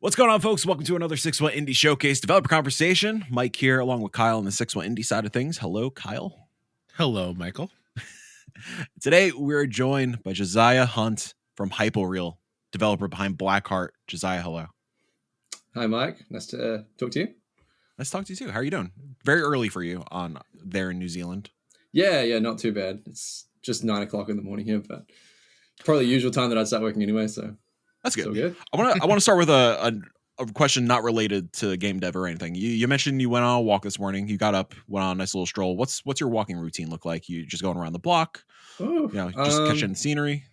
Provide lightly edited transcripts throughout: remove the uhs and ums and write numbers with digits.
What's going on, folks? Welcome to another 6oneindie Showcase Developer Conversation. Mike here, along with Kyle on the 6oneindie side of things. Hello, Kyle. Hello, Michael. Today, we're joined by Josiah Hunt from Hyporeal, developer behind Blackheart. Josiah, hello. Hi, Mike. Nice to talk to you. Nice to talk to you, too. How are you doing? Very early for you on there in New Zealand. Yeah, not too bad. It's just 9 o'clock in the morning here, but probably the usual time that I'd start working anyway, so that's good. So good. I want to start with a question not related to game dev or anything. You mentioned you went on a walk this morning. You got up, went on a nice little stroll. What's your walking routine look like? You just going around the block? Just catching scenery?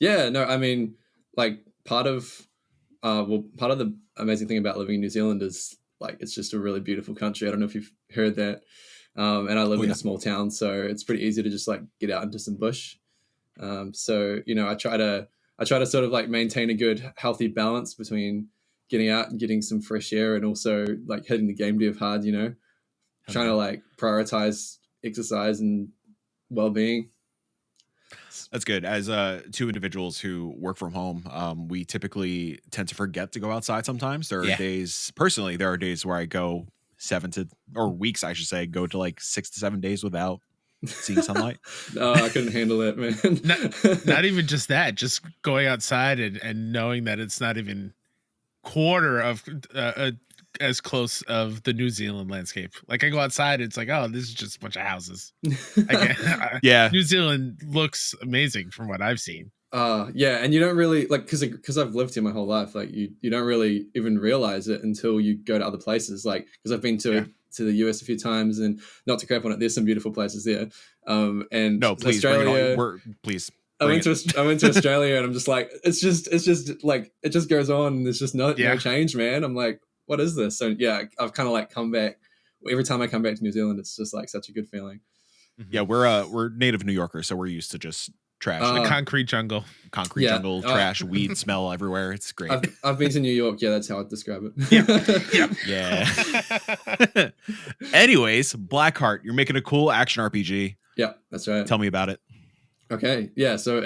Yeah, no, I mean, like part of the amazing thing about living in New Zealand is like it's just a really beautiful country. I don't know if you've heard that. And I live in a small town, so it's pretty easy to just like get out into some bush. So I try to sort of like maintain a good, healthy balance between getting out and getting some fresh air and also like hitting the game dev hard, trying to like prioritize exercise and well-being. That's good. As two individuals who work from home, we typically tend to forget to go outside sometimes. There are days where I go weeks, I should say, go to like 6 to 7 days without seeing sunlight. No, I couldn't handle it, man. not even just that, just going outside and knowing that it's not even quarter of as close of the New Zealand landscape. Like I go outside, it's like, oh, this is just a bunch of houses. Yeah, New Zealand looks amazing from what I've seen. Yeah, and you don't really like because I've lived here my whole life. Like you don't really even realize it until you go to other places. Like because I've been to the US a few times, and not to crap on it, there's some beautiful places there. And no, please, Australia, please. I went to Australia, and I'm just like, it's just like it just goes on. And there's just no change, man. I'm like, what is this? So yeah, I've kind of like come back. Every time I come back to New Zealand, it's just like such a good feeling. Yeah, we're native New Yorkers, so we're used to just trash, the concrete jungle, jungle, trash, weed smell everywhere. It's great. I've been to New York. Yeah, that's how I'd describe it. Yeah. Anyways, Blackheart, you're making a cool action RPG. Yeah, that's right. Tell me about it. Okay, yeah. So I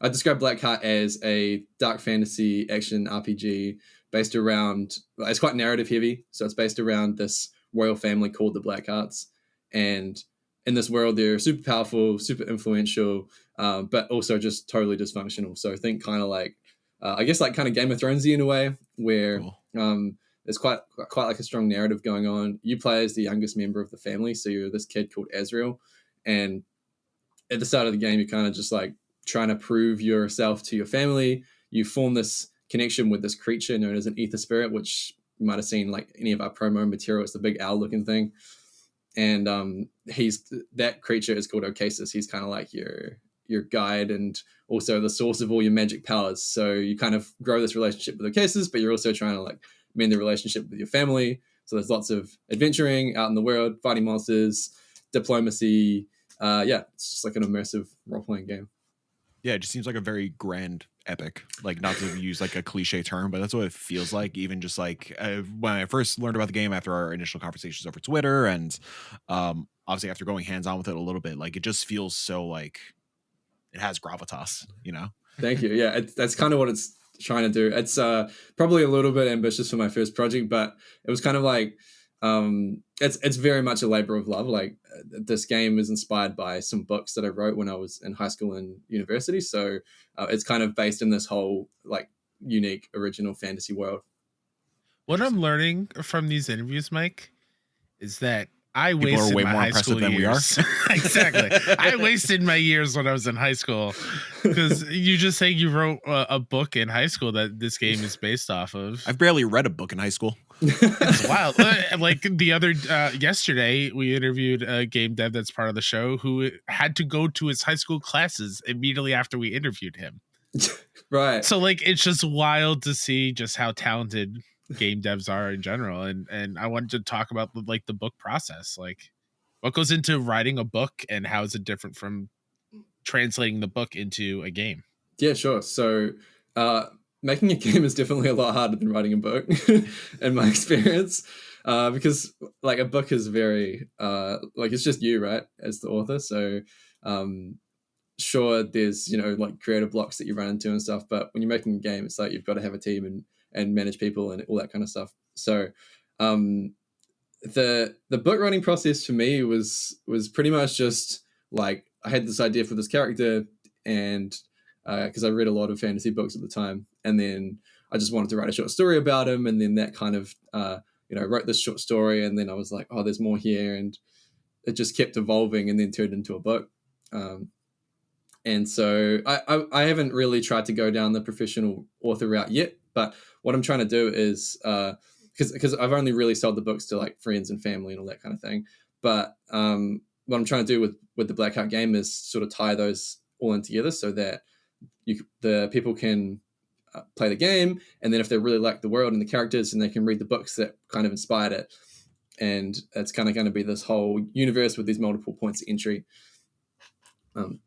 describe Blackheart as a dark fantasy action RPG based around. It's quite narrative heavy, so it's based around this royal family called the Blackhearts, and in this world, they're super powerful, super influential, but also just totally dysfunctional. So I think kind of like, I guess like kind of Game of Thronesy in a way, where there's quite like a strong narrative going on. You play as the youngest member of the family, so you're this kid called Azriel, and at the start of the game, you're kind of just like trying to prove yourself to your family. You form this connection with this creature known as an ether spirit, which you might have seen like any of our promo material. It's the big owl-looking thing. And that creature is called Ocasis. He's kind of like your guide and also the source of all your magic powers. So you kind of grow this relationship with Ocasis, but you're also trying to like mend the relationship with your family. So there's lots of adventuring out in the world, fighting monsters, diplomacy. It's just like an immersive role-playing game. Yeah, it just seems like a very grand epic. Like, not to use like a cliche term, but that's what it feels like. Even just like when I first learned about the game after our initial conversations over Twitter, and obviously after going hands-on with it a little bit, like it just feels so like it has gravitas, Thank you. Yeah, that's kind of what it's trying to do. It's probably a little bit ambitious for my first project, but it was kind of like it's very much a labor of love. Like this game is inspired by some books that I wrote when I was in high school and university. So it's kind of based in this whole like unique original fantasy world. What I'm learning from these interviews, Mike, is that I People wasted are way my more high impressive school than years. we are. Exactly. I wasted my years when I was in high school, because you just say you wrote a book in high school that this game is based off of. I've barely read a book in high school. It's wild. Like the other yesterday, we interviewed a game dev that's part of the show who had to go to his high school classes immediately after we interviewed him. Right. So like it's just wild to see just how talented game devs are in general, and I wanted to talk about like the book process, like what goes into writing a book and how is it different from translating the book into a game. Yeah, sure. So making a game is definitely a lot harder than writing a book in my experience, because like a book is very like it's just you, right, as the author. So sure, there's like creative blocks that you run into and stuff, but when you're making a game, it's like you've got to have a team and manage people and all that kind of stuff. So the book writing process for me was pretty much just like I had this idea for this character, and because I read a lot of fantasy books at the time, and then I just wanted to write a short story about him, and then that kind of wrote this short story, and then I was like, oh, there's more here, and it just kept evolving, and then turned into a book. And so I haven't really tried to go down the professional author route yet, but what I'm trying to do is because I've only really sold the books to like friends and family and all that kind of thing. But what I'm trying to do with the Blackheart game is sort of tie those all in together so that the people can play the game, and then if they really like the world and the characters, and they can read the books that kind of inspired it, and it's kind of going to be this whole universe with these multiple points of entry.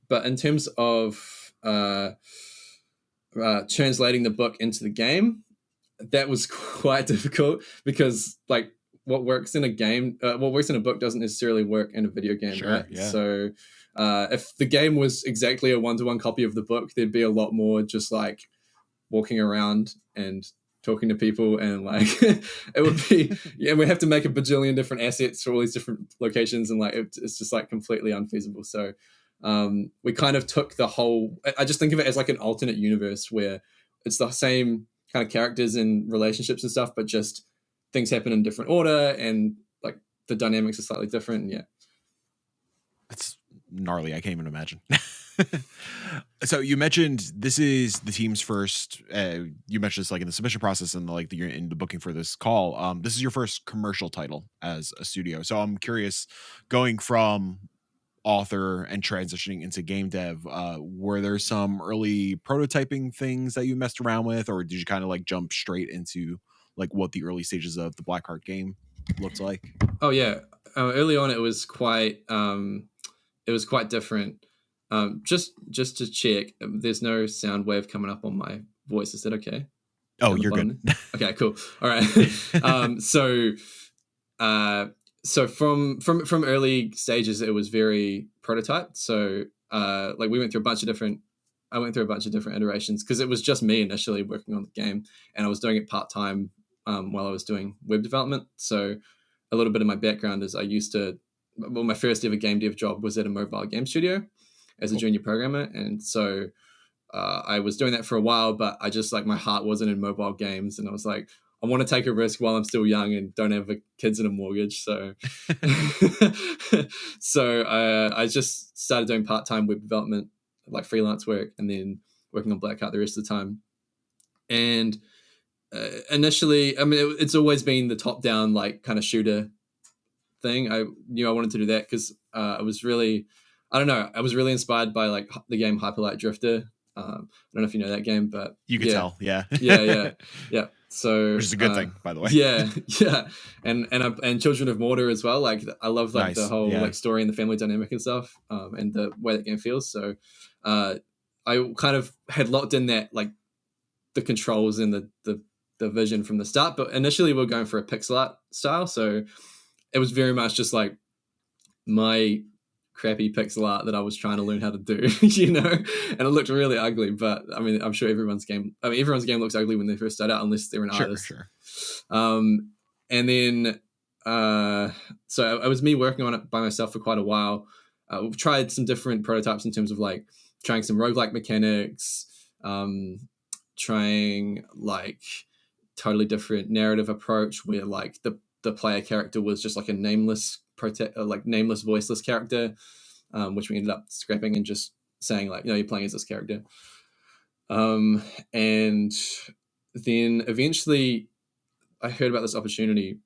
But in terms of translating the book into the game, that was quite difficult because like what works in a game, what works in a book doesn't necessarily work in a video game, Sure, right? yeah. So if the game was exactly a 1-to-1 copy of the book, there'd be a lot more just like walking around and talking to people, and like it would be we have to make a bajillion different assets for all these different locations, and like it's just like completely unfeasible. So we kind of took the whole, I just think of it as like an alternate universe where it's the same kind of characters and relationships and stuff, but just things happen in different order, and like the dynamics are slightly different. And yeah, It's gnarly. I can't even imagine. So you mentioned this is the team's first. You mentioned this like in the submission process and like you're in the booking for this call. This is your first commercial title as a studio. So I'm curious, going from author and transitioning into game dev, were there some early prototyping things that you messed around with, or did you kind of like jump straight into like what the early stages of the Blackheart game looked like? oh yeah, early on it was quite different. Just to check, there's no sound wave coming up on my voice. Is that okay? Oh, you're good. Okay, cool. All right. So from early stages, it was very prototyped. So like I went through a bunch of different iterations because it was just me initially working on the game, and I was doing it part time while I was doing web development. So a little bit of my background is my first ever game dev job was at a mobile game studio as a junior programmer, and so I was doing that for a while, but I just like my heart wasn't in mobile games, and I was like, I want to take a risk while I'm still young and don't have kids and a mortgage. So, I just started doing part-time web development, like freelance work, and then working on Blackheart the rest of the time. And initially, I mean, it's always been the top-down, like kind of shooter thing. I knew I wanted to do that because I was really inspired by like the game Hyperlight Drifter. I don't know if you know that game, but you could tell, yeah. yeah. So, which is a good thing, by the way. Yeah, and Children of Mortar as well. Like I love like the whole like story and the family dynamic and stuff, and the way that game feels. So, I kind of had locked in that like the controls and the vision from the start. But initially, we were going for a pixel art style, so it was very much just like my crappy pixel art that I was trying to learn how to do, and it looked really ugly. But I mean, I'm sure everyone's game looks ugly when they first start out, unless they're an artist. Sure. And then, so it was me working on it by myself for quite a while. We've tried some different prototypes in terms of like trying some roguelike mechanics, trying like totally different narrative approach where like the player character was just like a nameless voiceless character, which we ended up scrapping and just saying like, you're playing as this character. And then eventually I heard about this opportunity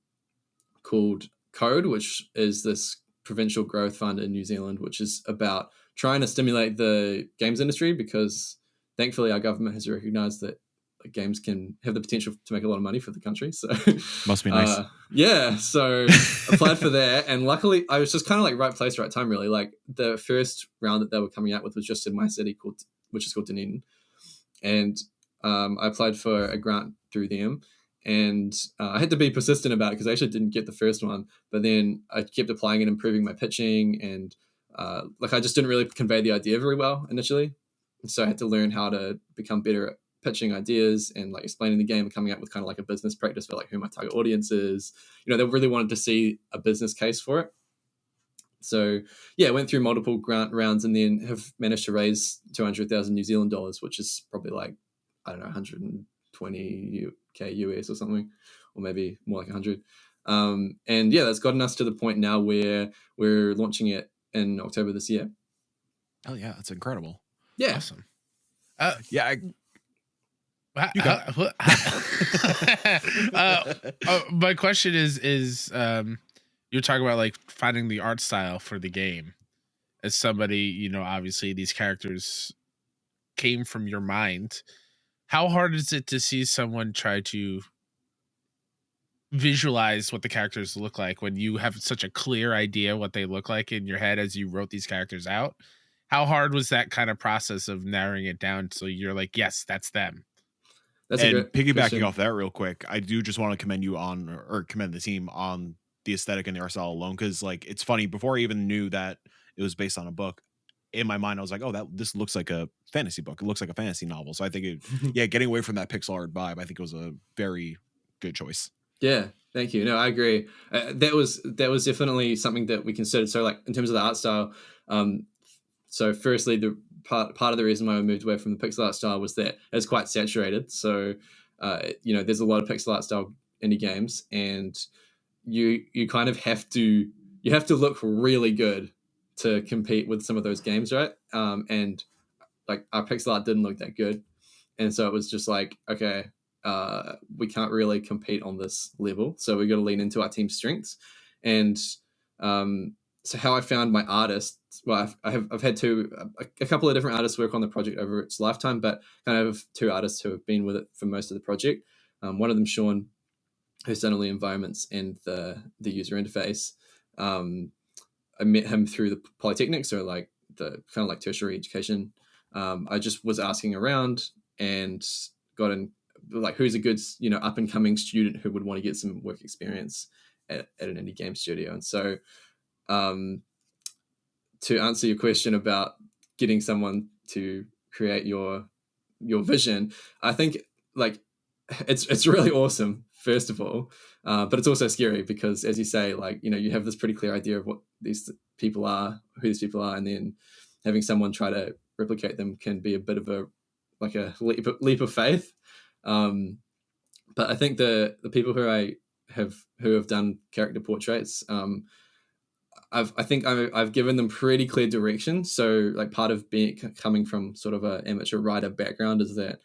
called Code, which is this provincial growth fund in New Zealand, which is about trying to stimulate the games industry, because thankfully our government has recognized that games can have the potential to make a lot of money for the country. So must be nice. So applied for that, and luckily I was just kind of like right place, right time, really. Like the first round that they were coming out with was just in my city, which is called Dunedin, and I applied for a grant through them, and I had to be persistent about it because I actually didn't get the first one, but then I kept applying and improving my pitching, and I just didn't really convey the idea very well initially, so I had to learn how to become better at pitching ideas and like explaining the game and coming up with kind of like a business practice for like who my target audience is. They really wanted to see a business case for it. So yeah, went through multiple grant rounds and then have managed to raise 200,000 New Zealand dollars, which is probably like, I don't know, 120k US or something, or maybe more like 100. And yeah, that's gotten us to the point now where we're launching it in October this year. Oh yeah, that's incredible. Yeah. Awesome. Yeah. My question is you're talking about like finding the art style for the game. As somebody, obviously these characters came from your mind. How hard is it to see someone try to visualize what the characters look like when you have such a clear idea what they look like in your head as you wrote these characters out? How hard was that kind of process of narrowing it down so you're like, yes, that's them? That's and a great piggybacking question. off that real quick, I do just want to commend you on, or commend the team on the aesthetic and the art style alone, because like it's funny, before I even knew that it was based on a book, in my mind I was like, oh, this looks like a fantasy book, it looks like a fantasy novel. So I think getting away from that pixel art vibe, I think it was a very good choice. Yeah, thank you. No, I agree. That was definitely something that we considered. So like in terms of the art style, so firstly, the part of the reason why we moved away from the pixel art style was that it's quite saturated. So there's a lot of pixel art style indie games, and you kind of have to look really good to compete with some of those games, right? And like our pixel art didn't look that good, and so it was just like, okay, we can't really compete on this level, so we got to lean into our team's strengths. And so how I found my artists, well, I've had a couple of different artists work on the project over its lifetime, but kind of two artists who have been with it for most of the project. One of them, Sean, who's done all the environments and the user interface. I met him through the Polytechnic, so like the kind of like tertiary education. I just was asking around and got in, like, who's a good up and coming student who would want to get some work experience at an indie game studio. And so to answer your question about getting someone to create your vision, I think like it's really awesome, first of all, but it's also scary because, as you say, like you have this pretty clear idea of what these people are, who these people are, and then having someone try to replicate them can be a bit of a leap of faith. But I think the people who have done character portraits, I've given them pretty clear direction. So like part of coming from sort of an amateur writer background is that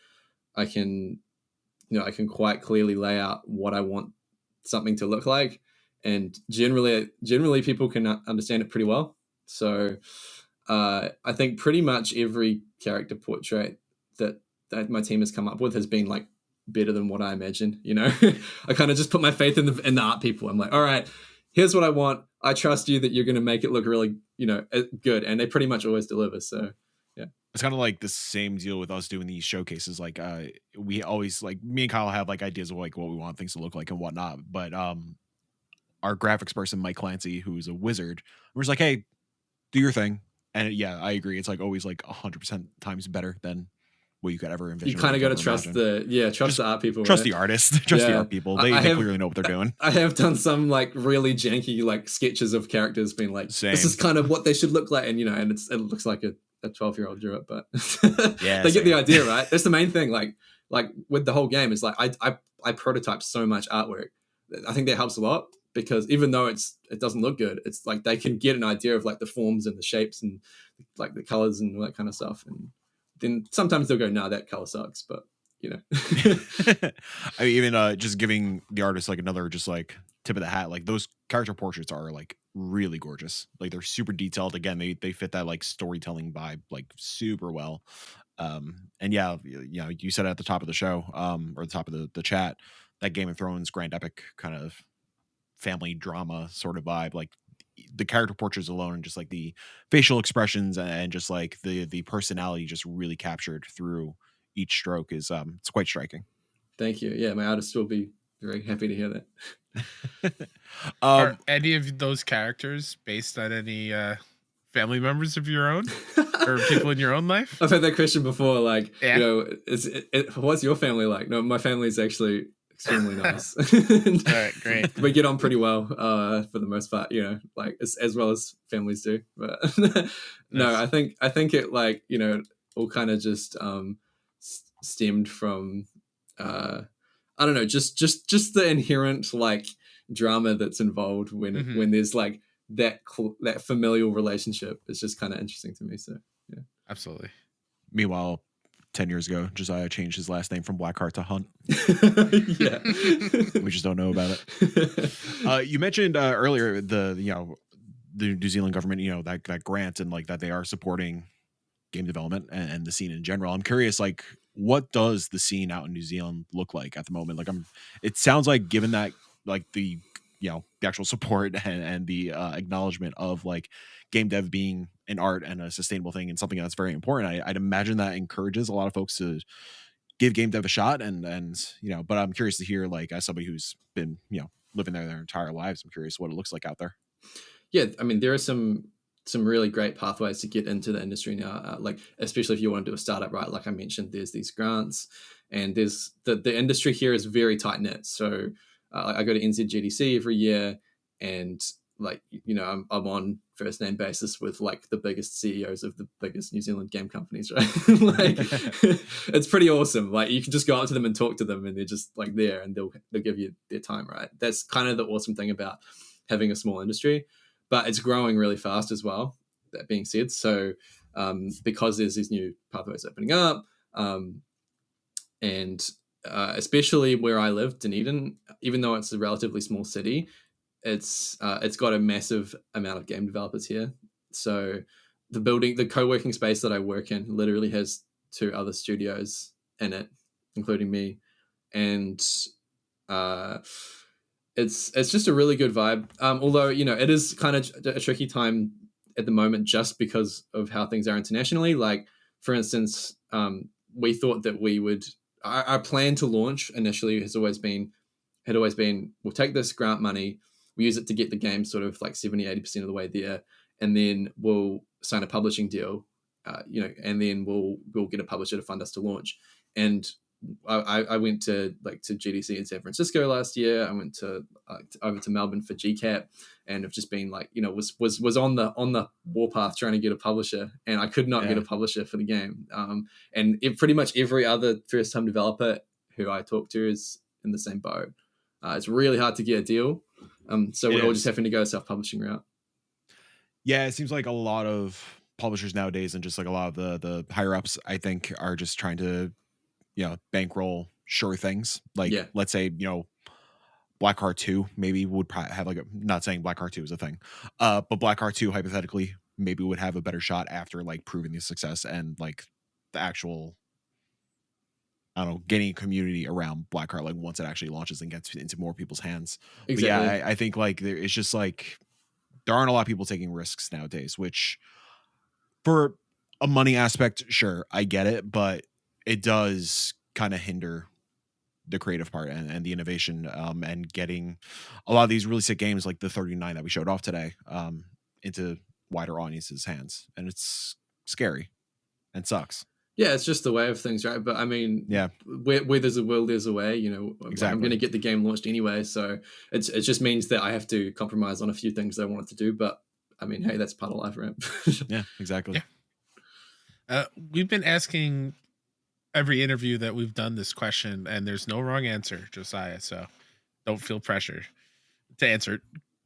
I can quite clearly lay out what I want something to look like, and generally people can understand it pretty well. So I think pretty much every character portrait that my team has come up with has been like better than what I imagined. I kind of just put my faith in the art people. I'm like, all right, here's what I want. I trust you that you're going to make it look really, good. And they pretty much always deliver. So, yeah. It's kind of like the same deal with us doing these showcases. Like, we always, like, me and Kyle have like ideas of like what we want things to look like and whatnot. But our graphics person, Mike Clancy, who's a wizard, we're just like, hey, do your thing. And yeah, I agree. It's like always like 100% times better than what you could ever envision. You kind of got to trust the art people. Trust right? the artists. Trust the art people. They clearly know what they're doing. I have done some like really janky like sketches of characters being like, this is kind of what they should look like. And and it looks like a 12-year-old drew it, but yeah, they get the idea, right? That's the main thing. Like with the whole game is like I prototype so much artwork. I think that helps a lot, because even though it doesn't look good, it's like they can get an idea of like the forms and the shapes and like the colors and all that kind of stuff. And then sometimes they'll go, nah, that color sucks, but I mean, even just giving the artist like another just like tip of the hat, like those character portraits are like really gorgeous. Like they're super detailed. Again, they fit that like storytelling vibe like super well. And yeah, you said at the top of the show, or the top of the chat, that Game of Thrones grand epic kind of family drama sort of vibe. Like the character portraits alone, and just like the facial expressions and just like the personality just really captured through each stroke is it's quite striking. Thank you. Yeah, my artists will be very happy to hear that. Are any of those characters based on any family members of your own? or people in your own life? I've had that question before. Like, Yeah. you know, what's your family like? No, my family is actually extremely nice. All right, great. We get on pretty well for the most part, you know, like as well as families do. But no, Nice. I think it, like, you know, all kind of just stemmed from I don't know, just the inherent like drama that's involved when there's like that familial relationship. It's just kind of interesting to me. So yeah, Absolutely. Meanwhile, 10 years ago, Josiah changed his last name from Blackheart to Hunt. yeah, We just don't know about it. You mentioned earlier the New Zealand government, that grant, and like that they are supporting game development and the scene in general. I'm curious, like, what does the scene out in New Zealand look like at the moment? Like, it sounds like, given that, like, the actual support and the acknowledgement of like game dev being an art and a sustainable thing and something that's very important, I'd imagine that encourages a lot of folks to give game dev a shot. And but I'm curious to hear, like, as somebody who's been living there their entire lives, I'm curious what it looks like out there. Yeah, I mean, there are some really great pathways to get into the industry now, like especially if you want to do a startup, right? Like I mentioned, there's these grants, and there's the industry here is very tight knit. So I go to NZGDC every year, and like, you know, I'm on first name basis with like the biggest CEOs of the biggest New Zealand game companies, right? Like it's pretty awesome. Like you can just go up to them and talk to them, and they're just like there, and they'll give you their time, right? That's kind of the awesome thing about having a small industry. But it's growing really fast as well. That being said, so because there's these new pathways opening up, and especially where I live, Dunedin, even though it's a relatively small city, it's got a massive amount of game developers here. So the co-working space that I work in literally has 2 other studios in it, including me, and it's just a really good vibe. Although, you know, it is kind of a tricky time at the moment just because of how things are internationally. Like, for instance, we thought that we would. Our plan to launch initially had always been, we'll take this grant money, we use it to get the game sort of like 70-80% of the way there, and then we'll sign a publishing deal, and then we'll get a publisher to fund us to launch. And I went to GDC in San Francisco last year. I went to over to Melbourne for GCAP, and have just been like, was on the warpath trying to get a publisher, and I could not get a publisher for the game. And pretty much every other first time developer who I talk to is in the same boat. It's really hard to get a deal. So we're all just having to go self-publishing route. Yeah, it seems like a lot of publishers nowadays, and just like a lot of the higher ups, I think, are just trying to bankroll sure things. Like, let's say, Blackheart 2 maybe would probably have like not saying Blackheart 2 is a thing, but Blackheart 2 hypothetically maybe would have a better shot after like proving the success and like the actual, I don't know, getting a community around Blackheart, like once it actually launches and gets into more people's hands. Exactly. But yeah, I think like it's just like there aren't a lot of people taking risks nowadays, which for a money aspect, sure, I get it, but it does kind of hinder the creative part and the innovation, and getting a lot of these really sick games like the 39 that we showed off today into wider audiences' hands. And it's scary and sucks. Yeah, it's just the way of things, right? But I mean, where there's a will, there's a way. Exactly. I'm going to get the game launched anyway, so it just means that I have to compromise on a few things I wanted to do. But I mean, hey, that's part of life, right? Yeah, exactly. Yeah. We've been asking every interview that we've done this question, and there's no wrong answer, Josiah. So don't feel pressure to answer it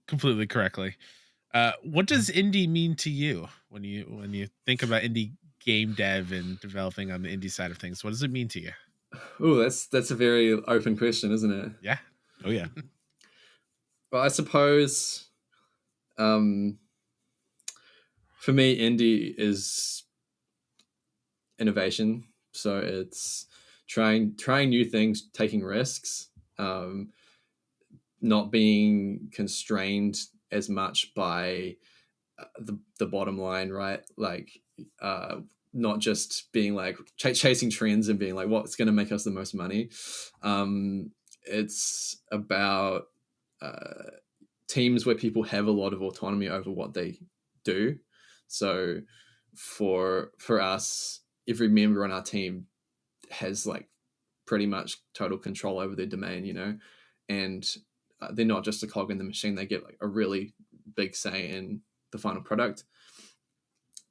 completely correctly. What does indie mean to you when you think about indie game dev and developing on the indie side of things? What does it mean to you? Oh, that's a very open question, isn't it? Yeah. Oh yeah. Well, I suppose for me, indie is innovation. So it's trying new things, taking risks, not being constrained as much by the bottom line, right? Like not just being like chasing trends and being like what's going to make us the most money. It's about teams where people have a lot of autonomy over what they do. So for us, every member on our team has like pretty much total control over their domain, you know, and they're not just a cog in the machine. They get like a really big say in the final product.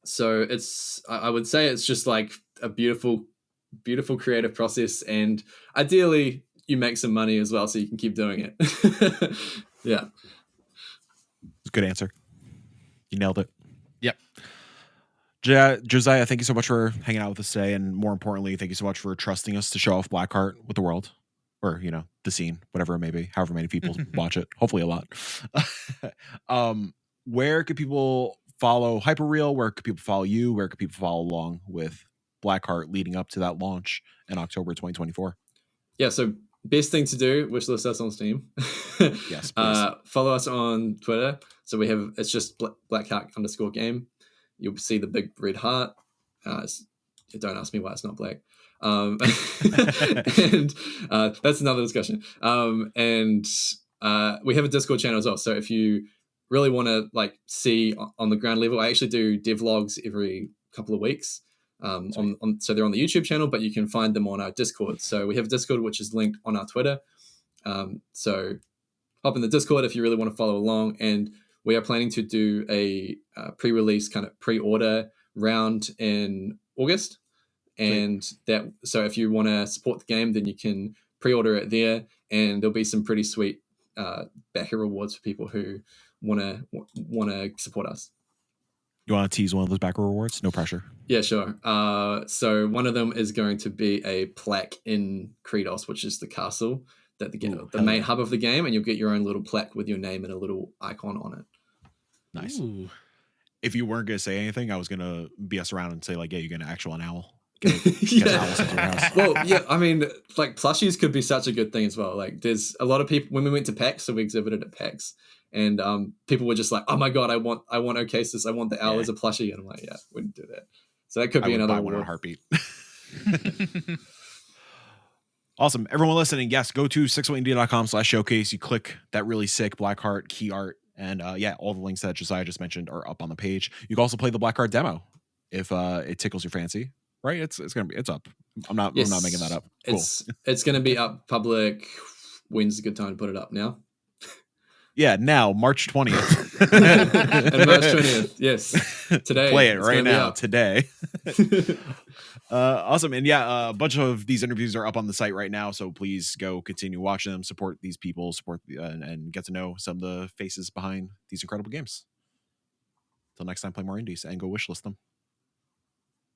So I would say it's just like a beautiful creative process, and ideally you make some money as well so you can keep doing it. Yeah. It's a good answer. You nailed it. Yep. Josiah, thank you so much for hanging out with us today, and more importantly, thank you so much for trusting us to show off Blackheart with the world, or you know, the scene, whatever it may be, however many people watch it, hopefully a lot. Where could people follow Hyperreal? Where could people follow you? Where could people follow along with Blackheart leading up to that launch in October 2024? Yeah, so best thing to do, wishlist us on Steam. Yes, please. Follow us on Twitter. So we have, it's just Blackheart_game. You'll see the big red heart. Don't ask me why it's not black. And that's another discussion. And we have a Discord channel as well. So if you really want to like see on the ground level, I actually do devlogs every couple of weeks. So they're on the YouTube channel, but you can find them on our Discord. So we have a Discord which is linked on our Twitter. So hop in the Discord if you really want to follow along. And we are planning to do a pre-release kind of pre-order round in August. And so if you want to support the game, then you can pre-order it there, and there'll be some pretty sweet backer rewards for people who want to support us. You want to tease one of those backer rewards? No pressure. Yeah, sure. So one of them is going to be a plaque in Kredos, which is the castle that the main hub of the game, and you'll get your own little plaque with your name and a little icon on it. Nice. Ooh. If you weren't gonna say anything, I was gonna BS around and say like, yeah, you get an actual owl. Yeah. Well, yeah, I mean, like plushies could be such a good thing as well. Like there's a lot of people when we went to PAX, so we exhibited at PAX, and people were just like, oh my god, I want Oasis, I want the owl as a plushie, and I'm like, yeah, wouldn't do that. So that could be another one in a heartbeat. Awesome. Everyone listening, yes, go to sixoneindie.com/showcase. You click that really sick Blackheart key art, and yeah, all the links that Josiah just mentioned are up on the page. You can also play the Blackheart demo if it tickles your fancy. Right? It's up. I'm not making that up. Cool. It's gonna be up public. When's a good time to put it up now? Yeah, now March 20th. And March 20th, yes. Today. Play it right now, today. Awesome. And yeah, a bunch of these interviews are up on the site right now, so please go continue watching them, support these people, and get to know some of the faces behind these incredible games. Until next time, play more indies and go wishlist them.